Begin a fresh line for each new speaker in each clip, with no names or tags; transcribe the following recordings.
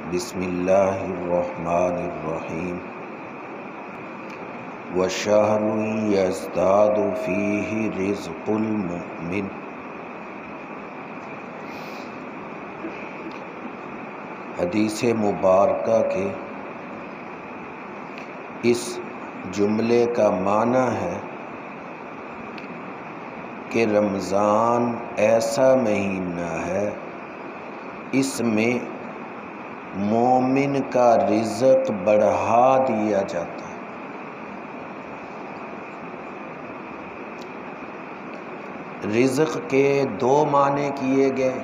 بسم اللہ الرحمن الرحیم وَشَهْرٌ يَزْدَادُ فِيهِ رِزْقُ الْمُؤْمِنِ۔ حدیث مبارکہ کے اس جملے کا معنی ہے کہ رمضان ایسا مہینہ ہے، اس میں مومن کا رزق بڑھا دیا جاتا ہے۔ رزق کے دو معنی کیے گئے،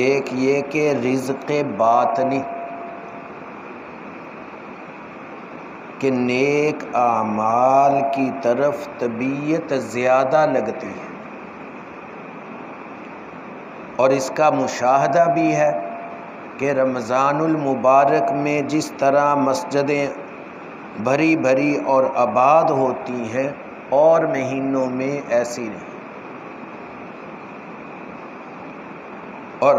ایک یہ کہ رزق باطنی کہ نیک اعمال کی طرف طبیعت زیادہ لگتی ہے، اور اس کا مشاہدہ بھی ہے کہ رمضان المبارک میں جس طرح مسجدیں بھری بھری اور آباد ہوتی ہیں اور مہینوں میں ایسی نہیں، اور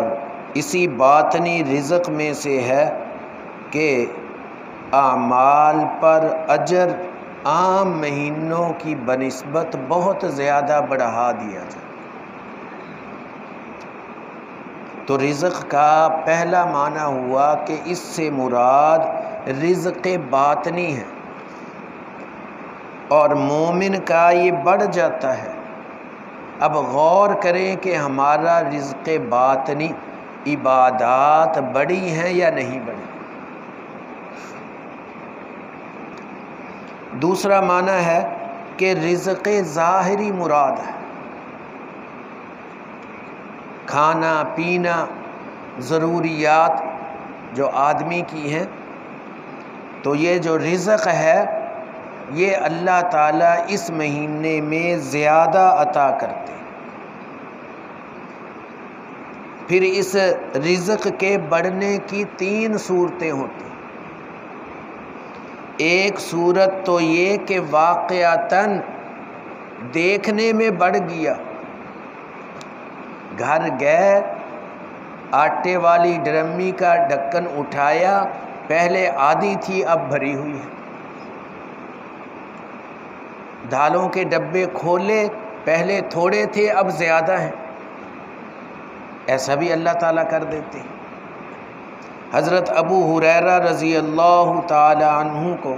اسی باطنی رزق میں سے ہے کہ اعمال پر اجر عام مہینوں کی بنسبت بہت زیادہ بڑھا دیا جائے۔ تو رزق کا پہلا معنی ہوا کہ اس سے مراد رزق باطنی ہے، اور مومن کا یہ بڑھ جاتا ہے۔ اب غور کریں کہ ہمارا رزق باطنی عبادات بڑی ہیں یا نہیں بڑی۔ دوسرا معنی ہے کہ رزق ظاہری مراد ہے، کھانا پینا ضروریات جو آدمی کی ہیں، تو یہ جو رزق ہے یہ اللہ تعالیٰ اس مہینے میں زیادہ عطا کرتے ہیں۔ پھر اس رزق کے بڑھنے کی تین صورتیں ہوتی ہیں۔ ایک صورت تو یہ کہ واقعتاً دیکھنے میں بڑھ گیا، گھر گئے، آٹے والی ڈرمی کا ڈھکن اٹھایا، پہلے آدھی تھی اب بھری ہوئی ہے۔ دالوں کے ڈبے کھولے، پہلے تھوڑے تھے اب زیادہ ہیں۔ ایسا بھی اللہ تعالیٰ کر دیتے ہیں۔ حضرت ابو ہریرہ رضی اللہ تعالی عنہ کو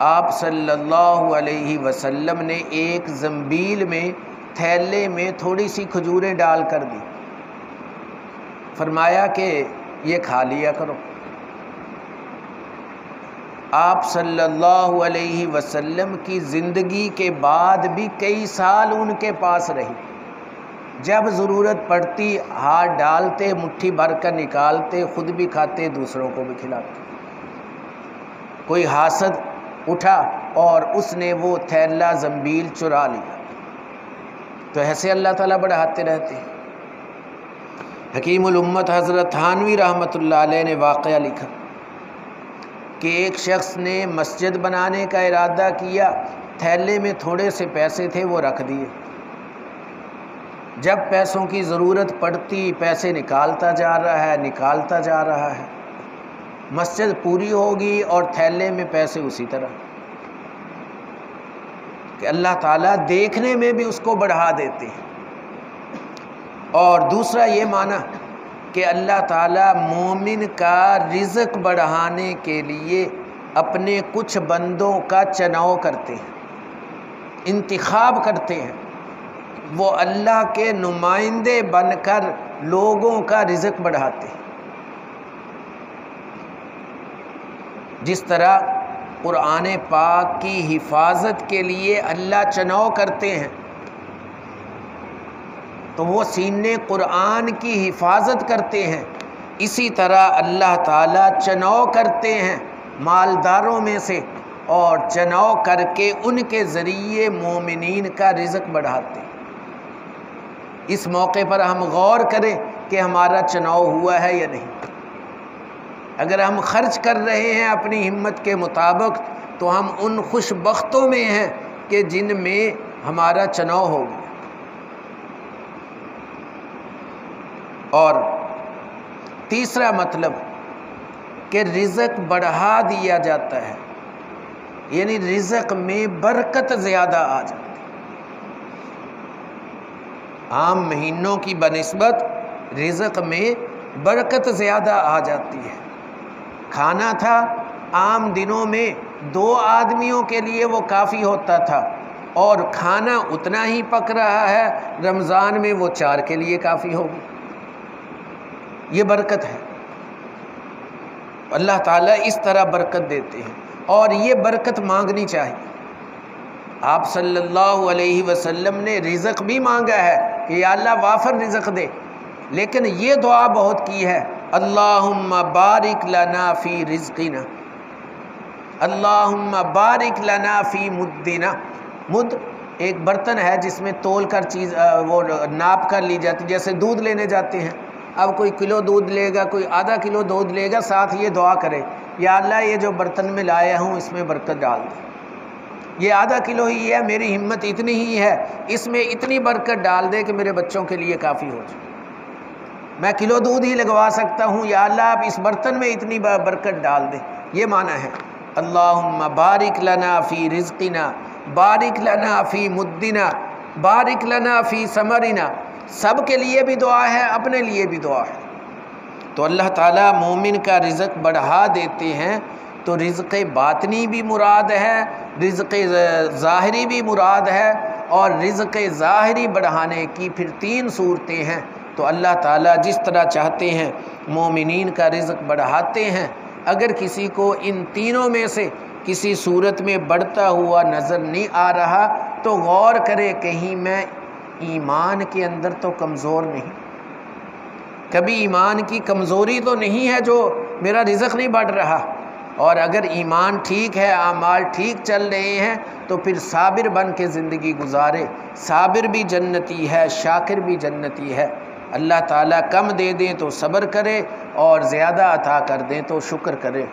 آپ صلی اللہ علیہ وسلم نے ایک زنبیل میں تھیلے میں تھوڑی سی کھجوریں ڈال کر دی، فرمایا کہ یہ کھا لیا کرو۔ آپ صلی اللہ علیہ وسلم کی زندگی کے بعد بھی کئی سال ان کے پاس رہی، جب ضرورت پڑتی ہاتھ ڈالتے، مٹھی بھر کر نکالتے، خود بھی کھاتے، دوسروں کو بھی کھلاتے۔ کوئی حاسد اٹھا اور اس نے وہ تھیلا زنبیل چرا لیا۔ تو ایسے اللہ تعالیٰ بڑھاتے رہتے ہیں۔ حکیم الامت حضرت تھانوی رحمۃ اللہ علیہ نے واقعہ لکھا کہ ایک شخص نے مسجد بنانے کا ارادہ کیا، تھیلے میں تھوڑے سے پیسے تھے، وہ رکھ دیے۔ جب پیسوں کی ضرورت پڑتی پیسے نکالتا جا رہا ہے، مسجد پوری ہوگی اور تھیلے میں پیسے اسی طرح، کہ اللہ تعالیٰ دیکھنے میں بھی اس کو بڑھا دیتے ہیں۔ اور دوسرا یہ معنی کہ اللہ تعالیٰ مومن کا رزق بڑھانے کے لیے اپنے کچھ بندوں کا چناؤ کرتے ہیں، انتخاب کرتے ہیں، وہ اللہ کے نمائندے بن کر لوگوں کا رزق بڑھاتے ہیں۔ جس طرح قرآن پاک کی حفاظت کے لیے اللہ چناؤ کرتے ہیں، تو وہ سینے قرآن کی حفاظت کرتے ہیں، اسی طرح اللہ تعالیٰ چناؤ کرتے ہیں مالداروں میں سے، اور چناؤ کر کے ان کے ذریعے مومنین کا رزق بڑھاتے ہیں۔ اس موقع پر ہم غور کریں کہ ہمارا چناؤ ہوا ہے یا نہیں۔ اگر ہم خرچ کر رہے ہیں اپنی ہمت کے مطابق تو ہم ان خوش بختوں میں ہیں کہ جن میں ہمارا چناؤ ہو گیا۔ اور تیسرا مطلب کہ رزق بڑھا دیا جاتا ہے، یعنی رزق میں برکت زیادہ آ جاتی ہے۔ عام مہینوں کی بنسبت رزق میں برکت زیادہ آ جاتی ہے۔ کھانا تھا عام دنوں میں 2 آدمیوں کے لیے وہ کافی ہوتا تھا، اور کھانا اتنا ہی پک رہا ہے، رمضان میں وہ 4 کے لیے کافی ہوگی۔ یہ برکت ہے، اللہ تعالیٰ اس طرح برکت دیتے ہیں، اور یہ برکت مانگنی چاہیے۔ آپ صلی اللہ علیہ وسلم نے رزق بھی مانگا ہے کہ یا اللہ وافر رزق دے، لیکن یہ دعا بہت کی ہے، اللہم بارک لنا فی رزقنا، اللہم بارک لنا فی مدنا۔ مد ایک برتن ہے جس میں تول کر چیز وہ ناپ کر لی جاتی، جیسے دودھ لینے جاتے ہیں، اب کوئی کلو دودھ لے گا، کوئی آدھا کلو دودھ لے گا، ساتھ یہ دعا کرے یا اللہ یہ جو برتن میں لایا ہوں اس میں برکت ڈال دے، یہ آدھا کلو ہی ہے، میری ہمت اتنی ہی ہے، اس میں اتنی برکت ڈال دے کہ میرے بچوں کے لیے کافی ہو جائے۔ میں کلو دودھ ہی لگوا سکتا ہوں، یا اللہ آپ اس برتن میں اتنی برکت ڈال دے، یہ معنی ہے اللہم بارک لنا فی رزقنا، بارک لنا فی مدنا، بارک لنا فی ثمرنا۔ سب کے لیے بھی دعا ہے، اپنے لیے بھی دعا ہے۔ تو اللہ تعالیٰ مومن کا رزق بڑھا دیتے ہیں، تو رزق باطنی بھی مراد ہے، رزق ظاہری بھی مراد ہے، اور رزق ظاہری بڑھانے کی پھر 3 صورتیں ہیں۔ تو اللہ تعالیٰ جس طرح چاہتے ہیں مومنین کا رزق بڑھاتے ہیں۔ اگر کسی کو ان تینوں میں سے کسی صورت میں بڑھتا ہوا نظر نہیں آ رہا تو غور کرے، کہیں میں ایمان کے اندر تو کمزور نہیں، کبھی ایمان کی کمزوری تو نہیں ہے جو میرا رزق نہیں بڑھ رہا، اور اگر ایمان ٹھیک ہے، اعمال ٹھیک چل رہے ہیں تو پھر صابر بن کے زندگی گزارے۔ صابر بھی جنتی ہے، شاکر بھی جنتی ہے۔ اللہ تعالیٰ کم دے دیں تو صبر کرے، اور زیادہ عطا کر دیں تو شکر کرے۔